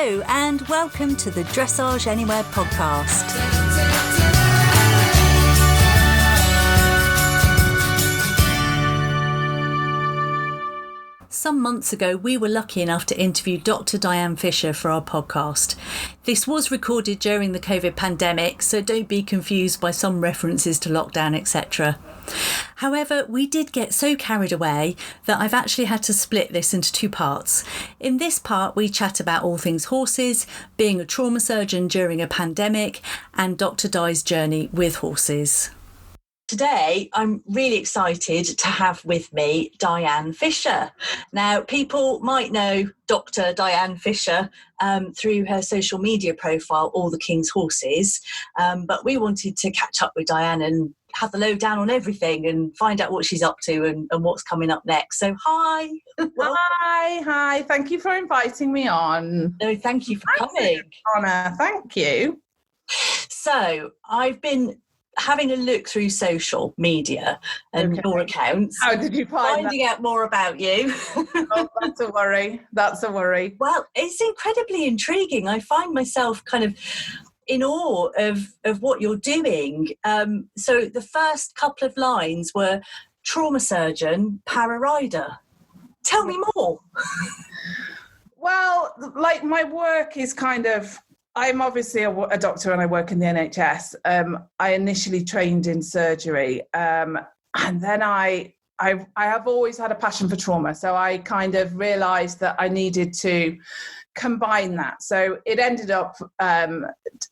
Hello and welcome to the Dressage Anywhere Podcast. Some months ago, we were lucky enough to interview Doctor Diane Fisher for our podcast. This was recorded during the COVID pandemic, so don't be confused by some references to lockdown, etc. However, we did get so carried away that I've actually had to split this into two parts. In this part, we chat about all things horses, being a trauma surgeon during a pandemic, and Dr. Di's journey with horses. Today, I'm really excited to have with me Diane Fisher. Now, people might know Dr. Diane Fisher through her social media profile, All the King's Horses, but we wanted to catch up with Diane and have the lowdown on everything and find out what she's up to and what's coming up next. So, hi. Hi. Thank you for inviting me on. No, thank you for coming. Honor, thank you. So, I've been having a look through social media and your accounts. How did you finding out more about you? Oh, that's a worry. Well, it's incredibly intriguing. I find myself kind of in awe of what you're doing. So the first couple of lines were trauma surgeon, para rider. Tell me more. Well, like my work is kind of, I'm obviously a doctor and I work in the NHS. I initially trained in surgery, and then I have always had a passion for trauma. So I kind of realised that I needed to combine that. So it ended up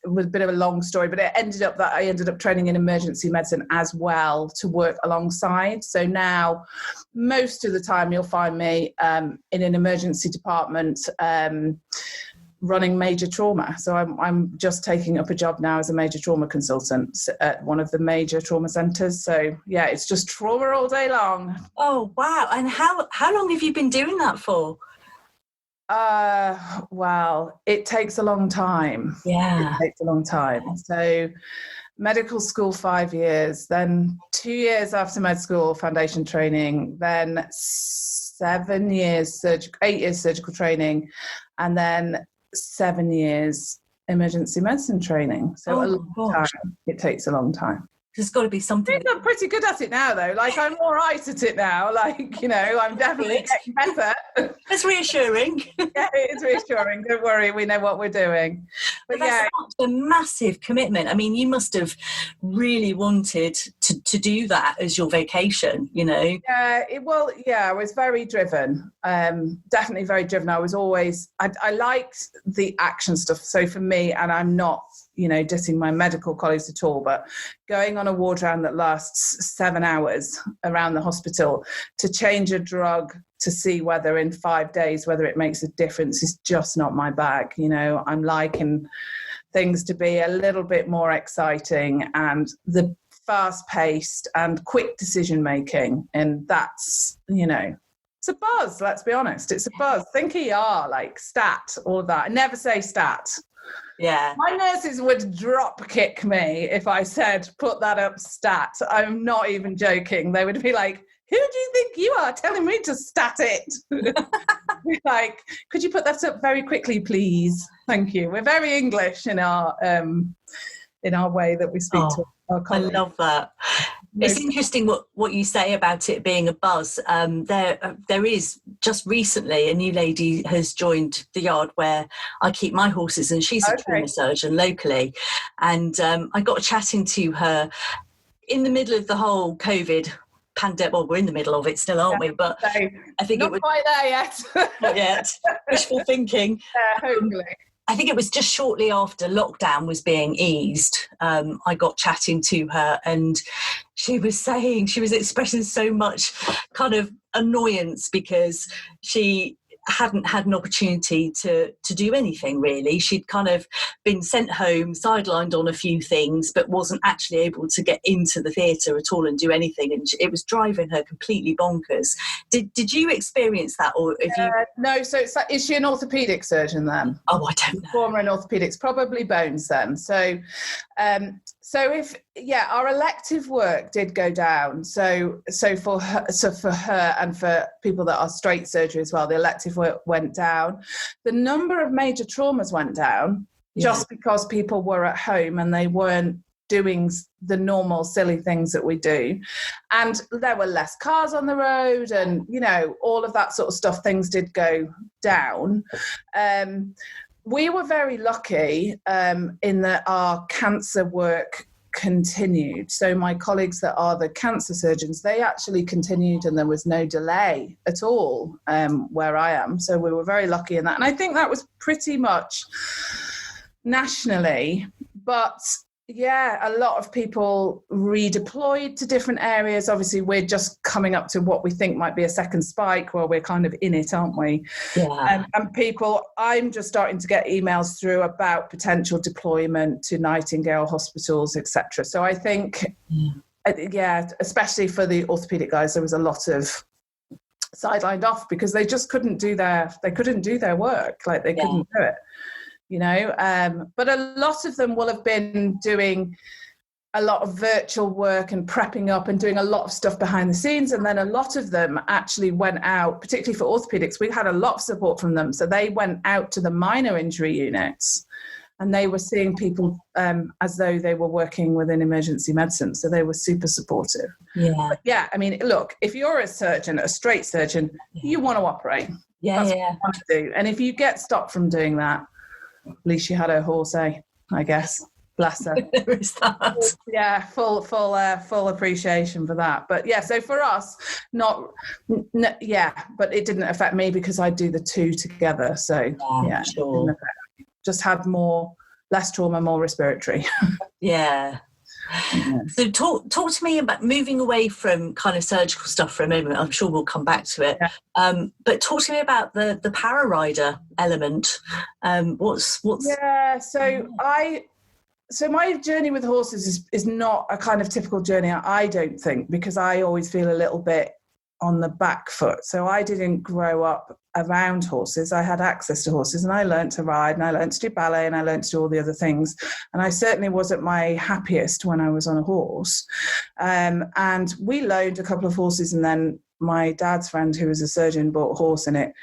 with a bit of a long story, but it ended up that I ended up training in emergency medicine as well to work alongside. So now most of the time you'll find me in an emergency department running major trauma. So I'm just taking up a job now as a major trauma consultant at one of the major trauma centres. So yeah, it's just trauma all day long. Oh wow! And how long have you been doing that for? Well, it takes a long time. Yeah, it takes a long time. So medical school 5 years, then 2 years after med school foundation training, then 8 years surgical training, and then 7 years emergency medicine training. So a long time. It takes a long time. There's got to be something. I'm pretty good at it now, though. Like, I'm all right at it now. Like, you know, I'm definitely getting better. It's reassuring. Yeah, it is reassuring. Don't worry, we know what we're doing. But that's a massive commitment. I mean, you must have really wanted to do that as your vocation, you know? Yeah, I was very driven. Definitely very driven. I was always, I liked the action stuff. So for me, and I'm not, you know, dissing my medical colleagues at all, but going on a ward round that lasts 7 hours around the hospital to change a drug to see whether in 5 days, whether it makes a difference is just not my bag. You know, I'm liking things to be a little bit more exciting and the fast-paced and quick decision-making. And that's, you know, it's a buzz, let's be honest. It's a buzz. Think ER, like stat, all of that. I never say stat. Yeah. My nurses would drop kick me if I said, put that up stat. I'm not even joking. They would be like, who do you think you are telling me to stat it? Like, could you put that up very quickly, please? Thank you. We're very English in our way that we speak to our colleagues. I love that. It's interesting what you say about it being a buzz. There is just recently a new lady has joined the yard where I keep my horses, and she's a trauma surgeon locally. And I got chatting to her in the middle of the whole COVID pandemic. Well, we're in the middle of it still, aren't we? But I think not quite there yet. Not yet. Wishful thinking. Hopefully. I think it was just shortly after lockdown was being eased. I got chatting to her and she was expressing so much kind of annoyance because she hadn't had an opportunity to do anything really. She'd kind of been sent home, sidelined on a few things, but wasn't actually able to get into the theatre at all and do anything. And it was driving her completely bonkers. Did you experience that, or if you? No. So is she an orthopaedic surgeon then? Oh, I don't know. Former in orthopaedics, probably bones then. So our elective work did go down. So for her and for people that are straight surgery as well, the elective of went down. The number of major traumas went down just because people were at home and they weren't doing the normal silly things that we do. And there were less cars on the road and, you know, all of that sort of stuff. Things did go down. We were very lucky in that our cancer work continued. So my colleagues that are the cancer surgeons, they actually continued and there was no delay at all where I am. So we were very lucky in that. And I think that was pretty much nationally, but yeah, a lot of people redeployed to different areas. Obviously, we're just coming up to what we think might be a second spike where we're kind of in it, aren't we? Yeah. And people, I'm just starting to get emails through about potential deployment to Nightingale hospitals, etc. So I think, especially for the orthopedic guys, there was a lot of sidelined off because they just couldn't do their work. Like they couldn't do it. You know, but a lot of them will have been doing a lot of virtual work and prepping up and doing a lot of stuff behind the scenes. And then a lot of them actually went out, particularly for orthopedics, we had a lot of support from them. So they went out to the minor injury units and they were seeing people as though they were working within emergency medicine. So they were super supportive. Yeah. But I mean, look, if you're a surgeon, a straight surgeon, you want to operate. That's what you want to do. And if you get stopped from doing that, at least she had her horse, I guess. Bless her. There is that. Yeah, full appreciation for that. But yeah, so for us, but it didn't affect me because I do the two together. So sure. Just had less trauma, more respiratory. Yeah. So talk to me about moving away from kind of surgical stuff for a moment. I'm sure we'll come back to it. Yeah. But talk to me about the para rider element. What's yeah. So my journey with horses is not a kind of typical journey, I don't think, because I always feel a little bit on the back foot. So I didn't grow up around horses. I had access to horses and I learned to ride and I learned to do ballet and I learned to do all the other things. And I certainly wasn't my happiest when I was on a horse. And we loaned a couple of horses and then my dad's friend who was a surgeon bought a horse and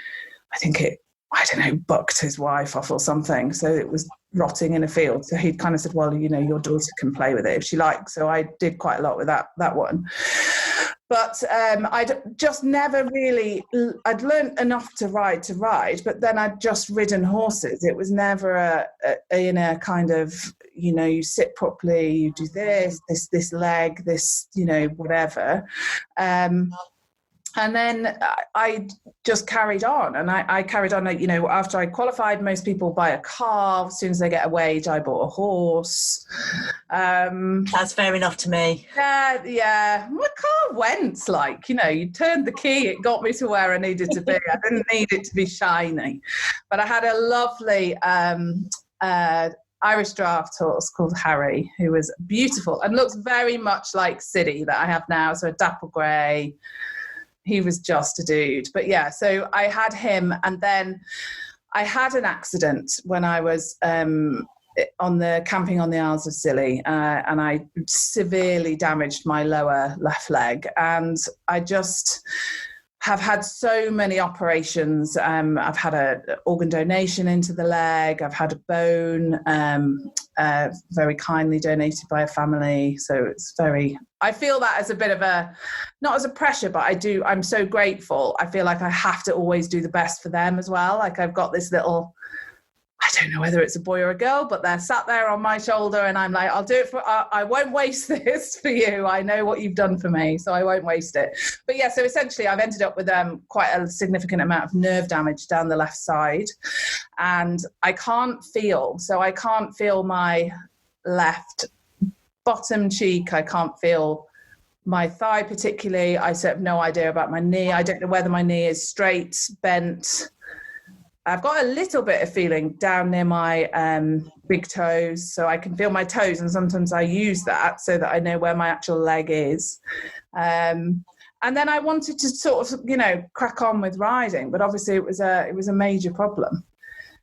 bucked his wife off or something. So it was rotting in a field. So he kind of said, well, you know, your daughter can play with it if she likes. So I did quite a lot with that one. But I'd just never really, I'd learned enough to ride, but then I'd just ridden horses. It was never in a kind of, you know, you sit properly, you do this leg, this, you know, whatever. And then I just carried on and I carried on, you know, after I qualified, most people buy a car. As soon as they get a wage, I bought a horse. That's fair enough to me. Yeah. My car went like, you know, you turned the key, it got me to where I needed to be. I didn't need it to be shiny. But I had a lovely Irish draft horse called Harry, who was beautiful and looks very much like Siddy that I have now. So a dapple grey. He was just a dude. But yeah, so I had him and then I had an accident when I was camping on the Isles of Scilly and I severely damaged my lower left leg and I just have had so many operations. I've had an organ donation into the leg. I've had a bone very kindly donated by a family. So it's I feel that as a bit of not as a pressure, but I'm so grateful. I feel like I have to always do the best for them as well. Like I've got this little, I don't know whether it's a boy or a girl, but they're sat there on my shoulder and I'm like, I'll do it I won't waste this for you. I know what you've done for me, so I won't waste it. But yeah, so essentially I've ended up with quite a significant amount of nerve damage down the left side. And I can't feel my left bottom cheek. I can't feel my thigh particularly. I have no idea about my knee. I don't know whether my knee is straight, bent. I've got a little bit of feeling down near my big toes, so I can feel my toes, and sometimes I use that so that I know where my actual leg is. And then I wanted to sort of, you know, crack on with riding, but obviously it was a major problem.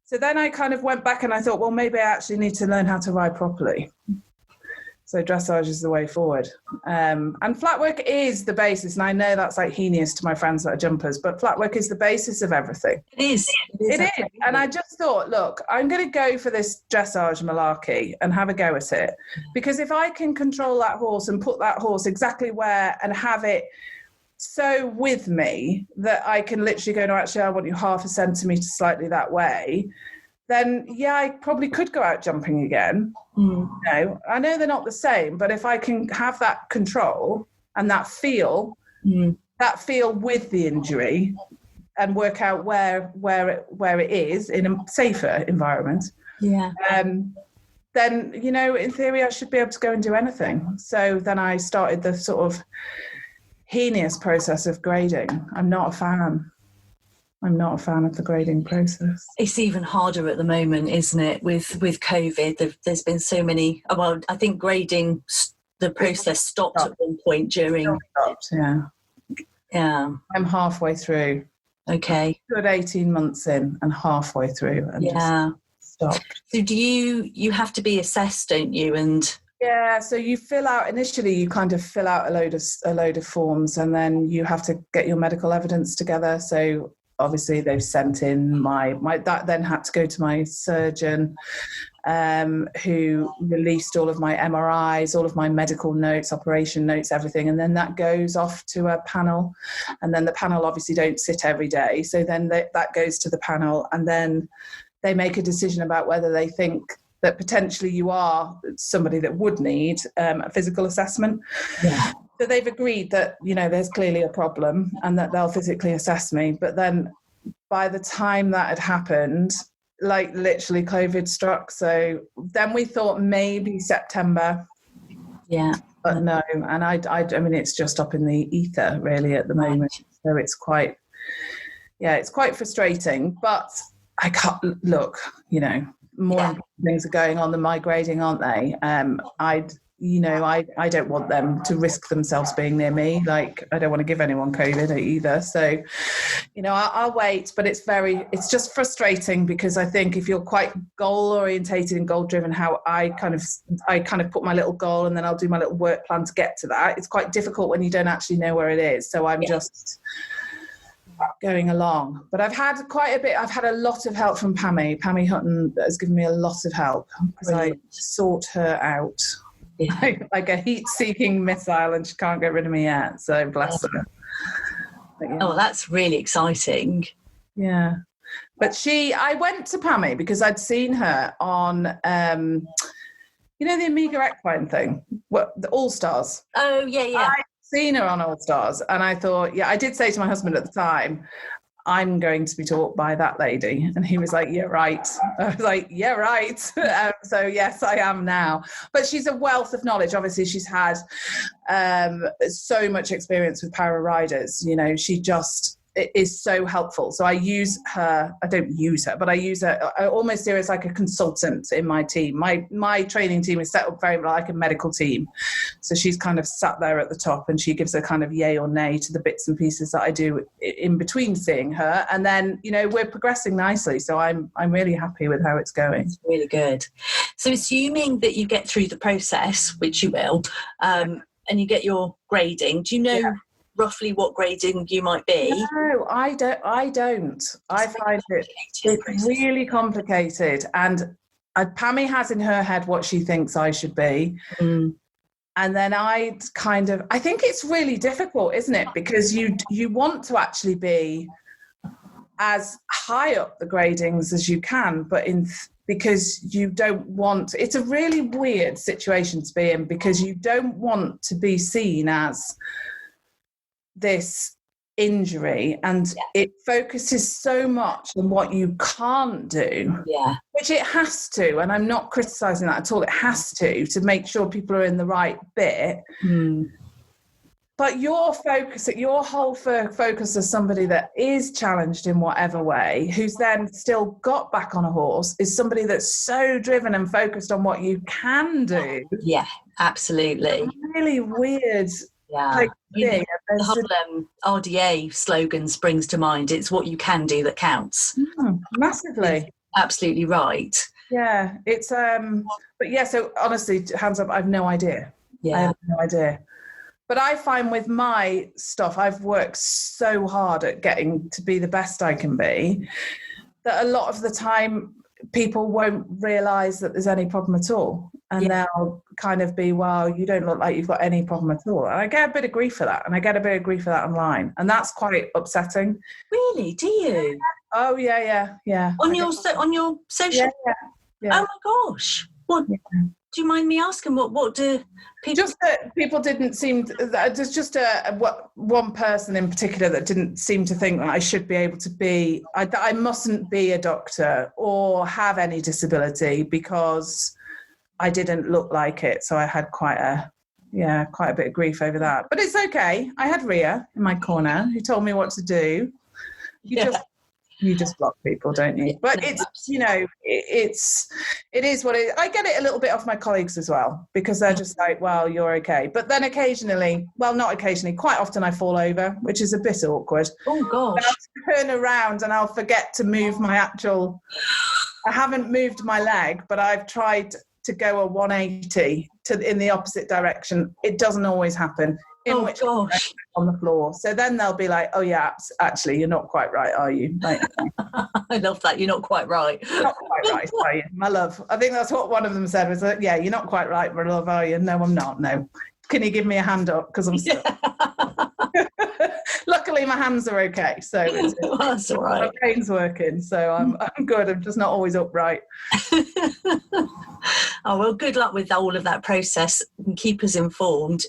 So then I kind of went back and I thought, well, maybe I actually need to learn how to ride properly. So dressage is the way forward. And flat work is the basis. And I know that's like heinous to my friends that are jumpers, but flat work is the basis of everything. It is. It is. And I just thought, look, I'm going to go for this dressage malarkey and have a go at it. Because if I can control that horse and put that horse exactly where and have it so with me that I can literally go, no, actually, I want you 0.5 centimetre slightly that way, then yeah, I probably could go out jumping again. No, I know they're not the same, but if I can have that control and that feel with the injury and work out where it is in a safer environment, then, you know, in theory, I should be able to go and do anything. So then I started the sort of heinous process of grading. I'm not a fan of the grading process. It's even harder at the moment, isn't it? With COVID, there's been so many. Well, I think grading, the process stopped at one point during. Yeah. I'm halfway through. Okay. Good 18 months in and halfway through, and just stopped. So do you have to be assessed, don't you? And yeah, so you initially you kind of fill out a load of forms, and then you have to get your medical evidence together. So obviously they've sent in my that then had to go to my surgeon, who released all of my MRIs, all of my medical notes, operation notes, everything. And then that goes off to a panel. And then the panel obviously don't sit every day. So then that goes to the panel, and then they make a decision about whether they think that potentially you are somebody that would need a physical assessment. Yeah. So they've agreed that, you know, there's clearly a problem and that they'll physically assess me. But then by the time that had happened, like literally COVID struck. So then we thought maybe September. Yeah. But no. And I mean, it's just up in the ether really at the moment. So it's quite frustrating. But I can't look, you know, more important things are going on than my grading, aren't they? I don't want them to risk themselves being near me. Like, I don't want to give anyone COVID either. So, you know, I'll wait, but it's just frustrating because I think if you're quite goal orientated and goal driven, how I kind of put my little goal and then I'll do my little work plan to get to that. It's quite difficult when you don't actually know where it is. So I'm just going along, but I've had a lot of help from Pammy Hutton has given me a lot of help because I sought her out like a heat-seeking missile, and she can't get rid of me yet, so bless her. But, oh, that's really exciting. Yeah, but I went to Pammy because I'd seen her on you know, the Amiga Equine thing, the All Stars. Oh yeah. Seen her on All Stars, and I thought, I did say to my husband at the time, I'm going to be taught by that lady, and he was like, yeah, right. I was like, yeah, right. So yes, I am now. But she's a wealth of knowledge. Obviously, she's had so much experience with para riders. You know, she just is so helpful. So I use her. I don't use her, but I use her. I almost see her as like a consultant in my team. My training team is set up very much like a medical team. So she's kind of sat there at the top, and she gives a kind of yay or nay to the bits and pieces that I do in between seeing her. And then, you know, we're progressing nicely. So I'm really happy with how it's going. It's really good. So assuming that you get through the process, which you will, and you get your grading, do you know roughly what grading you might be? No, I don't. I find it's really complicated. And Pammy has in her head what she thinks I should be. And then I think it's really difficult, isn't it? Because you want to actually be as high up the gradings as you can, but because you don't want, it's a really weird situation to be in, because you don't want to be seen as this injury, and it focuses so much on what you can't do, which it has to, and I'm not criticizing that at all. It has to make sure people are in the right bit. But your whole focus as somebody that is challenged in whatever way, who's then still got back on a horse, is somebody that's so driven and focused on what you can do. Yeah, absolutely. It's really weird. Yeah, the whole RDA slogan springs to mind. It's what you can do that counts. Massively. Absolutely right. Yeah, it's but yeah, so honestly, hands up, I've no idea. Yeah. I have no idea. But I find with my stuff, I've worked so hard at getting to be the best I can be that a lot of the time people won't realise that there's any problem at all. And they'll kind of be, well, you don't look like you've got any problem at all. And I get a bit of grief for that. And I get a bit of grief for that online. And that's quite upsetting. Really? Do you? Oh, yeah. On your social? Yeah. Oh, my gosh. What? Yeah. Do you mind me asking what do people... Just that people didn't seem to, there's just one person in particular that didn't seem to think that I should be able to be, I mustn't be a doctor or have any disability because I didn't look like it. So I had quite a bit of grief over that. But it's okay. I had Ria in my corner who told me what to do. You just block people, don't you? But it's, it is what it is. I get it a little bit off my colleagues as well, because they're just like, well, you're okay. But then occasionally, well, not occasionally, quite often I fall over, which is a bit awkward. Oh, gosh. I'll turn around and I'll forget to move I haven't moved my leg, but I've tried to go a 180 in the opposite direction. It doesn't always happen. Gosh. On the floor. So then they'll be like, oh yeah, actually you're not quite right, are you? Like, I love that. You're not quite right. Not quite right, are you, my love? I think that's what one of them said, was like, yeah, you're not quite right, my love, are you? No, I'm not. No. Can you give me a hand up? Because I'm stuck. Luckily my hands are okay, so that's all right. My brain's working, so I'm good. I'm just not always upright. Oh, well, good luck with all of that process and keep us informed.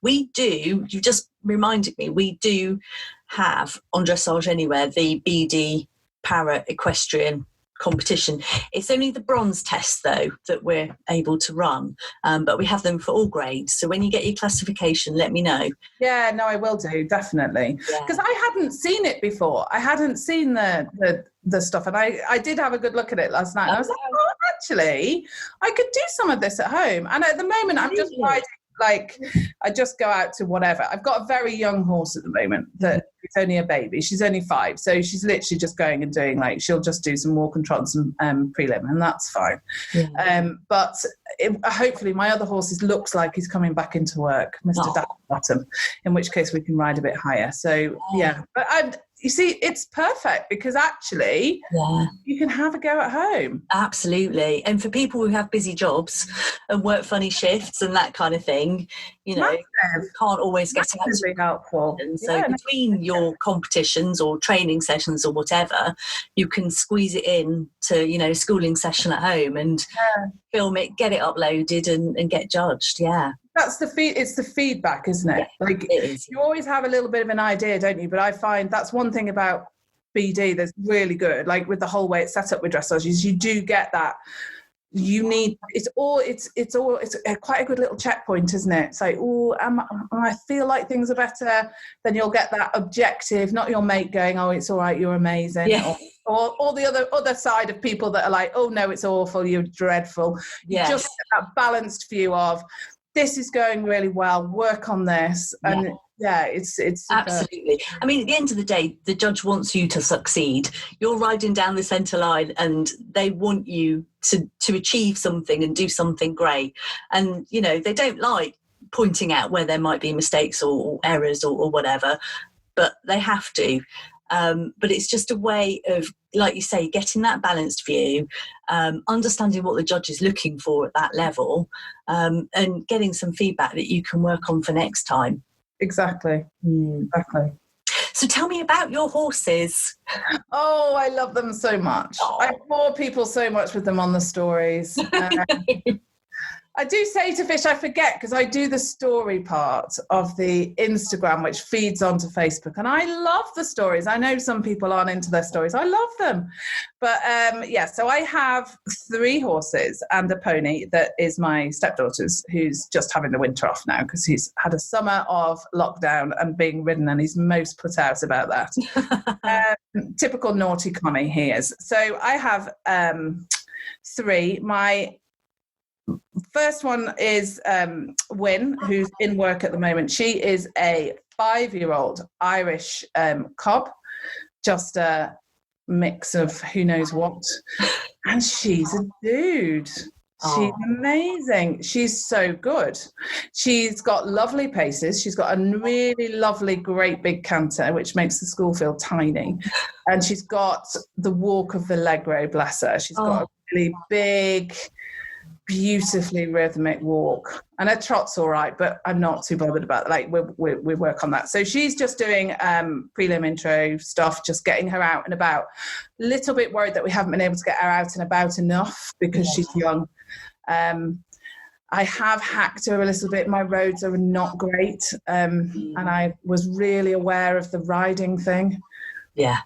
You just reminded me, we do have on Dressage Anywhere the BD Para Equestrian competition. It's only the bronze test though that we're able to run, but we have them for all grades. So when you get your classification, let me know. Yeah, no, I will do, definitely, because I hadn't seen it before. I hadn't seen the stuff, and I did have a good look at it last night. And I was like, oh, actually I could do some of this at home. And at the moment I'm just riding, like, I just go out to whatever. I've got a very young horse at the moment that is only a baby. She's only 5, so she's literally just going and doing, like, she'll just do some walk and trots and prelim, and that's fine. But hopefully my other horse looks like he's coming back into work, Mr. Bottom, in which case we can ride a bit higher. So but you see, it's perfect because actually you can have a go at home. Absolutely. And for people who have busy jobs and work funny shifts and that kind of thing, you can't always get out. Massively helpful. And so between your competitions or training sessions or whatever, you can squeeze it in to, a schooling session at home and film it, get it uploaded and get judged. Yeah. That's it's the feedback, isn't it? Yeah, like, it is. You always have a little bit of an idea, don't you? But I find that's one thing about BD that's really good, like with the whole way it's set up with dressage, is you do get that. It's quite a good little checkpoint, isn't it? It's like, I feel like things are better. Then you'll get that objective, not your mate going, oh, it's all right, you're amazing. Yeah. Or the other side of people that are like, oh no, it's awful, you're dreadful. Yes. You just get that balanced view of, this is going really well, work on this. And it's absolutely. I mean, at the end of the day, the judge wants you to succeed. You're riding down the centre line and they want you to achieve something and do something great. And, they don't like pointing out where there might be mistakes or errors or whatever, but they have to. But it's just a way of, like you say, getting that balanced view, understanding what the judge is looking for at that level, and getting some feedback that you can work on for next time. Exactly. So tell me about your horses. Oh, I love them so much. I bore people so much with them on the stories. I do say to Fish, I forget, because I do the story part of the Instagram, which feeds onto Facebook. And I love the stories. I know some people aren't into their stories. I love them. But so I have 3 horses and a pony that is my stepdaughter's, who's just having the winter off now because he's had a summer of lockdown and being ridden, and he's most put out about that. Typical naughty Connie he is. So I have 3. My first one is Wynn, who's in work at the moment. She is a 5-year-old Irish cob, just a mix of who knows what. And she's a dude. She's amazing. She's so good. She's got lovely paces. She's got a really lovely, great big canter, which makes the school feel tiny. And she's got the walk of the Allegro, bless her. She's got a really big, beautifully rhythmic walk. And her trot's all right, but I'm not too bothered about it. Like, we work on that. So she's just doing prelim intro stuff, just getting her out and about. A little bit worried that we haven't been able to get her out and about enough because she's young. I have hacked her a little bit. My roads are not great. And I was really aware of the riding thing. Yeah.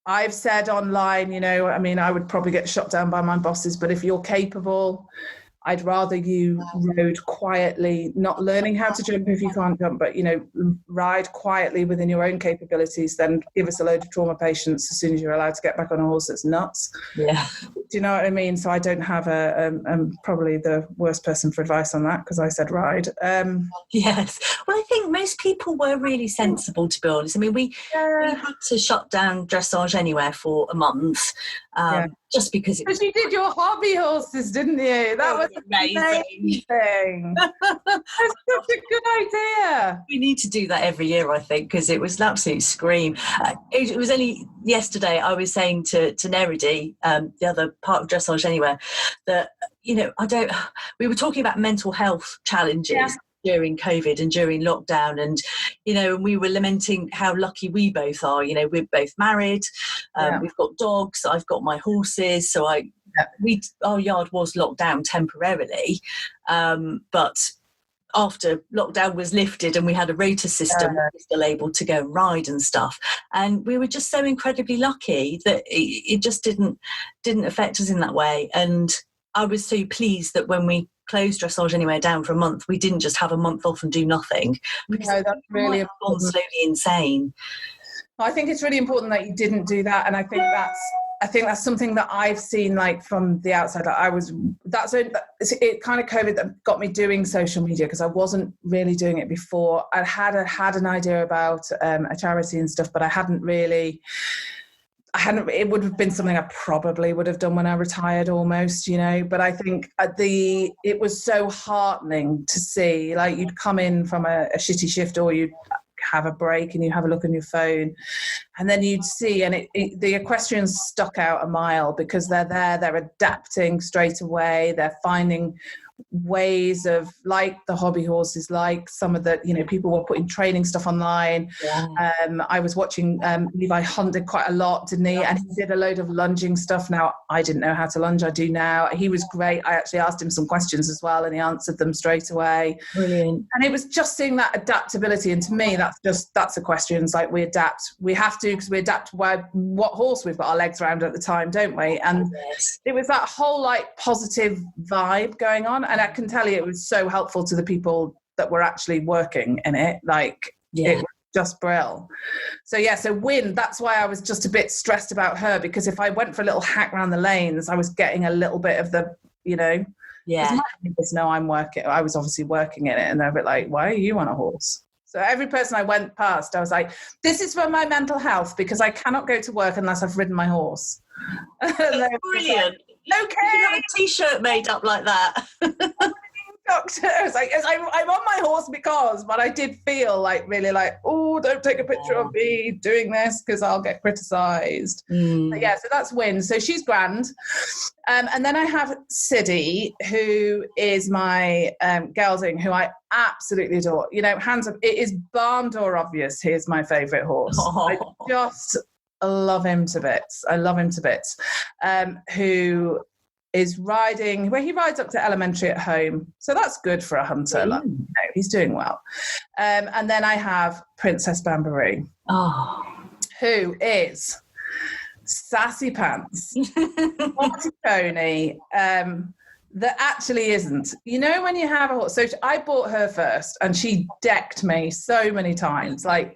I've said online, I mean, I would probably get shot down by my bosses, but if you're capable, I'd rather you rode quietly, not learning how to jump if you can't jump, but, ride quietly within your own capabilities than give us a load of trauma patients as soon as you're allowed to get back on a horse. That's nuts. Yeah. Do you know what I mean? So I don't have I'm probably the worst person for advice on that because I said ride. Yes. Well, I think most people were really sensible, to be honest. I mean, we had to shut down Dressage Anywhere for a month. Just because it was... But you did your hobby horses, didn't you? That was amazing. That's such a good idea. We need to do that every year, I think, because it was an absolute scream. It was only yesterday I was saying to Neridi, the other part of Dressage Anywhere, that, we were talking about mental health challenges during COVID and during lockdown, and we were lamenting how lucky we both are. We're both married, we've got dogs, I've got my horses, so our yard was locked down temporarily, but after lockdown was lifted and we had a rota system, we were still able to go ride and stuff, and we were just so incredibly lucky that it just didn't affect us in that way. And I was so pleased that when we closed Dressage Anywhere down for a month, we didn't just have a month off and do nothing, because that's really gone slowly insane. I think it's really important that you didn't do that, and I think that's something that I've seen, like, from the outside. It kind of COVID that got me doing social media, because I wasn't really doing it before. I had an idea about a charity and stuff, but I hadn't. It would have been something I probably would have done when I retired almost, but I think it was so heartening to see, like, you'd come in from a shitty shift, or you'd have a break and you have a look on your phone, and then you'd see, and the equestrians stuck out a mile, because they're adapting straight away. They're finding ways of, like the hobby horses, like some of the people were putting training stuff online. I was watching Levi Hunt did quite a lot, didn't he? And he did a load of lunging stuff. Now, I didn't know how to lunge, I do now. He was great. I actually asked him some questions as well, and he answered them straight away. Brilliant. And it was just seeing that adaptability, and to me that's equestrians. Like, we adapt, we have to, because we adapt by what horse we've got our legs around at the time, don't we? And it was that whole, like, positive vibe going on. And I can tell you, it was so helpful to the people that were actually working in it. Like, it was just brill. So Wynn, that's why I was just a bit stressed about her, because if I went for a little hack around the lanes, I was getting a little bit of the, my neighbours know I'm working. I was obviously working in it, and they're a bit like, why are you on a horse? So every person I went past, I was like, this is for my mental health, because I cannot go to work unless I've ridden my horse. Brilliant. Okay. You have a t-shirt made up like that. Doctor, I was like, I'm on my horse because, but I did feel like, really like, oh, don't take a picture of me doing this because I'll get criticised. So that's Wynn. So she's grand. And then I have Siddy, who is my gelding, who I absolutely adore. Hands up, it is barn door obvious. He's my favourite horse. I just love him to bits. Who is riding, where he rides up to elementary at home. So that's good for a hunter. Like, he's doing well. And then I have Princess Bambaroo, who is sassy pants, naughty pony, that actually isn't. When you have a horse, so I bought her first, and she decked me so many times, like,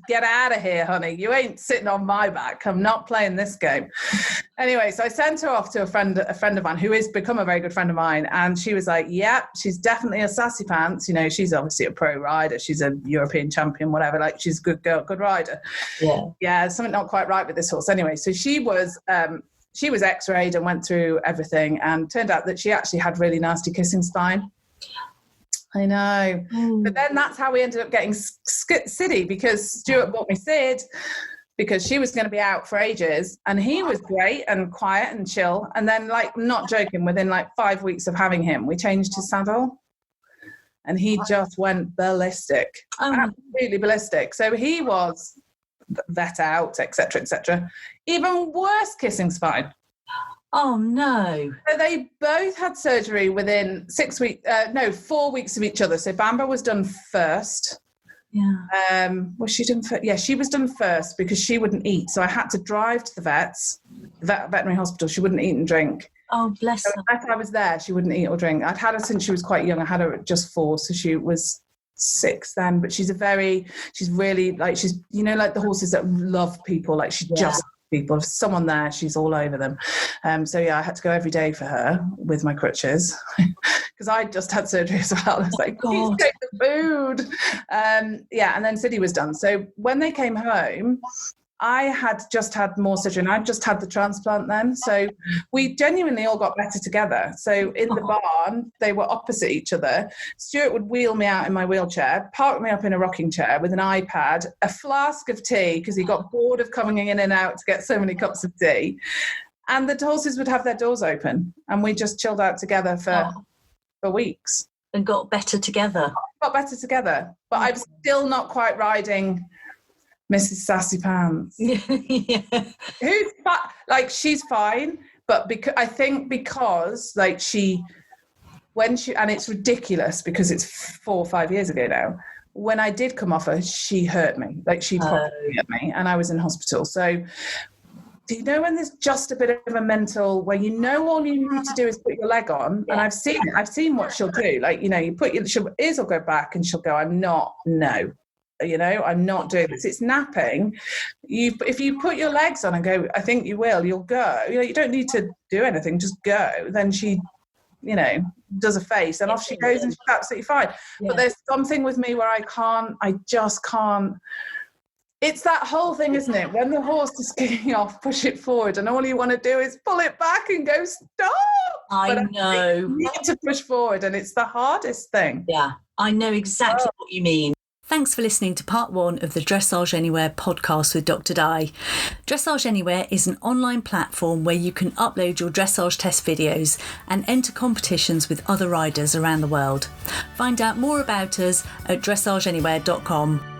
get out of here, honey. You ain't sitting on my back. I'm not playing this game. Anyway, so I sent her off to a friend of mine who has become a very good friend of mine. And she was like, yeah, she's definitely a sassy pants. She's obviously a pro rider. She's a European champion, whatever. Like, she's a good girl, good rider. Yeah, something not quite right with this horse. Anyway, so she was she was x-rayed and went through everything, and turned out that she actually had really nasty kissing spine. I know. But then that's how we ended up getting Siddy, because Stuart bought me Sid because she was going to be out for ages, and he was great and quiet and chill. And then, like, not joking, within like 5 weeks of having him, we changed his saddle, and he just went ballistic, absolutely ballistic. So he was vet out, etc., etc. Even worse kissing spine. Oh no! So they both had surgery within 4 weeks of each other. So Bamber was done first. Yeah. Was she done first? Yeah, she was done first because she wouldn't eat. So I had to drive to the veterinary hospital. She wouldn't eat and drink. Oh, bless her. If I was there, she wouldn't eat or drink. I'd had her since she was quite young. I had her at just 4, so she was 6 then. But she's really like, she's, you know, like the horses that love people. Like she just people. If someone there, she's all over them. So yeah, I had to go every day for her with my crutches because I just had surgery as well. I was like, please take the food. And then Siddy was done. So when they came home, I had just had more surgery, and I'd just had the transplant then. So we genuinely all got better together. So in the barn, they were opposite each other. Stuart would wheel me out in my wheelchair, park me up in a rocking chair with an iPad, a flask of tea, because he got bored of coming in and out to get so many cups of tea. And the horses would have their doors open, and we just chilled out together for weeks. And got better together. But I'm still not quite riding Mrs. Sassy Pants. Who's like, she's fine, but because like and it's ridiculous because it's 4 or 5 years ago now. When I did come off her, she hurt me. Like she probably hurt me, and I was in hospital. So do you know when there's just a bit of a mental, where you know all you need to do is put your leg on? And I've seen what she'll do. Like, you know, her ears will go back and she'll go, I'm not doing this. It's napping. If you put your legs on and go, I think you will, you'll go. You know, you don't need to do anything, just go. Then she, you know, does a face and off she goes, and she's absolutely fine. Yeah. But there's something with me where I just can't. It's that whole thing, isn't it? When the horse is kicking off, push it forward, and all you want to do is pull it back and go, stop. I know. You need to push forward, and it's the hardest thing. Yeah, I know exactly what you mean. Thanks for listening to part 1 of the Dressage Anywhere podcast with Dr. Di. Dressage Anywhere is an online platform where you can upload your dressage test videos and enter competitions with other riders around the world. Find out more about us at dressageanywhere.com.